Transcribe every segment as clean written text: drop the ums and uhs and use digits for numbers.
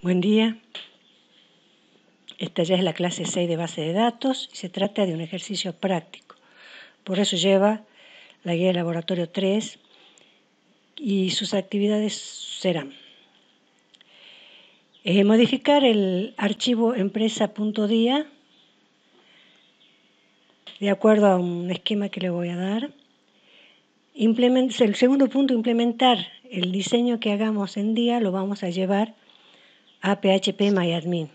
Buen día. Esta ya es la clase 6 de base de datos y se trata de un ejercicio práctico. Por eso lleva la guía de laboratorio 3 y sus actividades serán modificar el archivo empresa.dia de acuerdo a un esquema que le voy a dar. El segundo punto, implementar el diseño que hagamos en día, lo vamos a llevar a phpMyAdmin.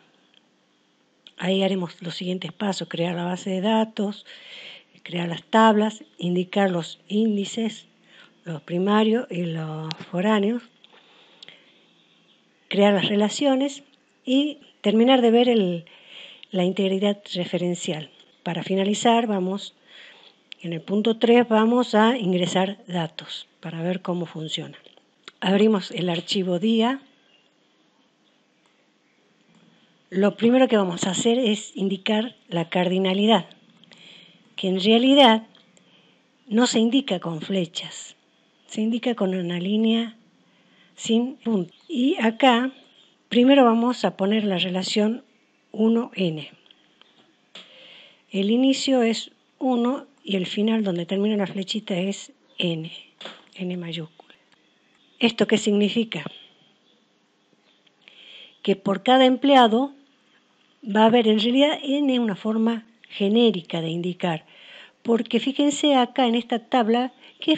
Ahí haremos los siguientes pasos: crear la base de datos, crear las tablas, indicar los índices, los primarios y los foráneos, crear las relaciones y terminar de ver la integridad referencial. Para finalizar, en el punto 3 vamos a ingresar datos para ver cómo funciona. Abrimos el archivo día. Lo primero que vamos a hacer es indicar la cardinalidad, que en realidad no se indica con flechas, se indica con una línea sin punto. Y acá primero vamos a poner la relación 1n. El inicio es 1 y el final donde termina la flechita es n mayúscula. ¿Esto qué significa? Que por cada empleado va a haber, en realidad n es una forma genérica de indicar, porque fíjense acá en esta tabla qué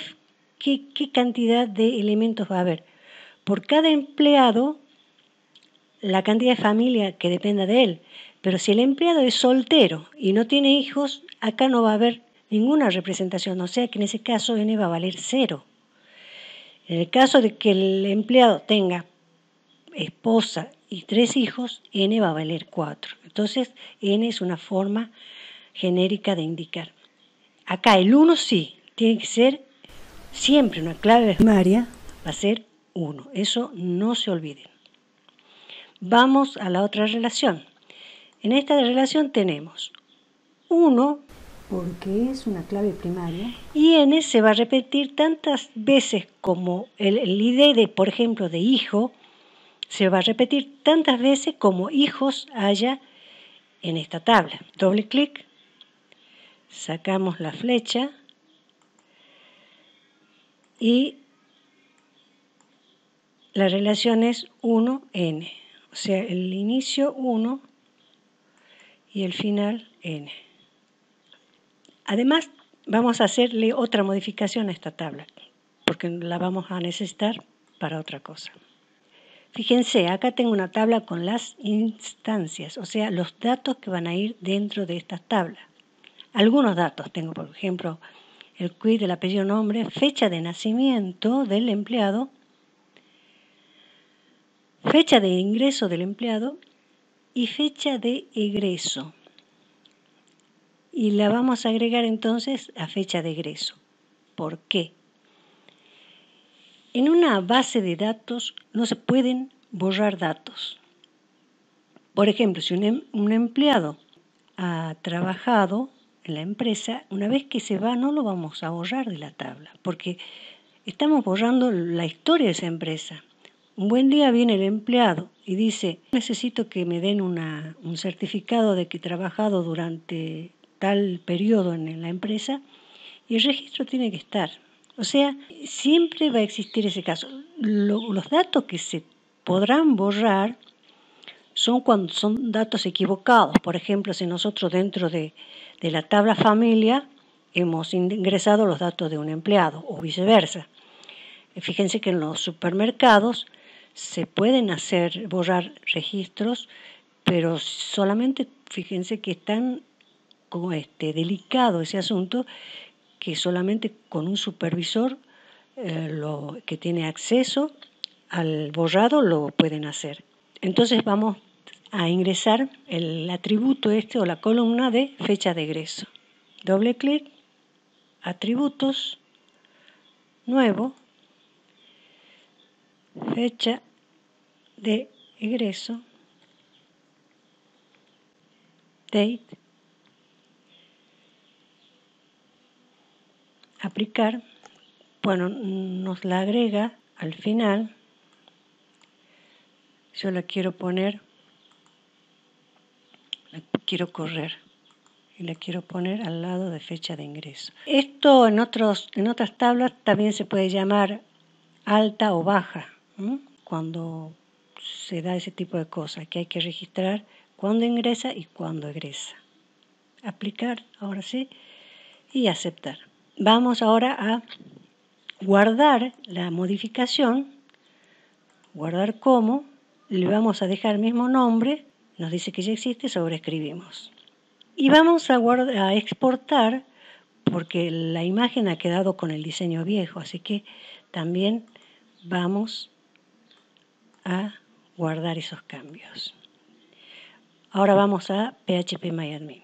cantidad de elementos va a haber. Por cada empleado, la cantidad de familia que dependa de él. Pero si el empleado es soltero y no tiene hijos, acá no va a haber ninguna representación, o sea que en ese caso n va a valer 0. En el caso de que el empleado tenga esposa y 3 hijos, n va a valer 4. Entonces, n es una forma genérica de indicar. Acá el 1 sí, tiene que ser siempre una clave primaria, va a ser 1. Eso no se olviden. Vamos a la otra relación. En esta relación tenemos 1, porque es una clave primaria, y n se va a repetir tantas veces como el ID, por ejemplo, de hijo, se va a repetir tantas veces como hijos haya en esta tabla. Doble clic, sacamos la flecha y la relación es 1n, o sea, el inicio 1 y el final n. Además, vamos a hacerle otra modificación a esta tabla, porque la vamos a necesitar para otra cosa. Fíjense, acá tengo una tabla con las instancias, o sea, los datos que van a ir dentro de esta tabla. Algunos datos tengo, por ejemplo, el quit, el apellido, nombre, fecha de nacimiento del empleado, fecha de ingreso del empleado y fecha de egreso. Y la vamos a agregar entonces a fecha de egreso. ¿Por qué? En una base de datos no se pueden borrar datos. Por ejemplo, si un empleado ha trabajado en la empresa, una vez que se va no lo vamos a borrar de la tabla, porque estamos borrando la historia de esa empresa. Un buen día viene el empleado y dice: necesito que me den un certificado de que he trabajado durante tal periodo en la empresa, y el registro tiene que estar. O sea, siempre va a existir ese caso. Los datos que se podrán borrar son cuando son datos equivocados. Por ejemplo, si nosotros dentro de la tabla familia hemos ingresado los datos de un empleado o viceversa. Fíjense que en los supermercados se pueden borrar registros, pero solamente fíjense que es tan delicado ese asunto que solamente con un supervisor que tiene acceso al borrado lo pueden hacer. Entonces vamos a ingresar el atributo o la columna de fecha de egreso. Doble clic, atributos, nuevo, fecha de egreso, date, aplicar. Bueno, nos la agrega al final. Yo la quiero poner, la quiero correr y la quiero poner al lado de fecha de ingreso. Esto en otras tablas también se puede llamar alta o baja, cuando se da ese tipo de cosas, que hay que registrar cuándo ingresa y cuándo egresa. Aplicar, ahora sí, y aceptar. Vamos ahora a guardar la modificación, guardar como, le vamos a dejar el mismo nombre, nos dice que ya existe, sobreescribimos. Y vamos a exportar, porque la imagen ha quedado con el diseño viejo, así que también vamos a guardar esos cambios. Ahora vamos a PHP MyAdmin.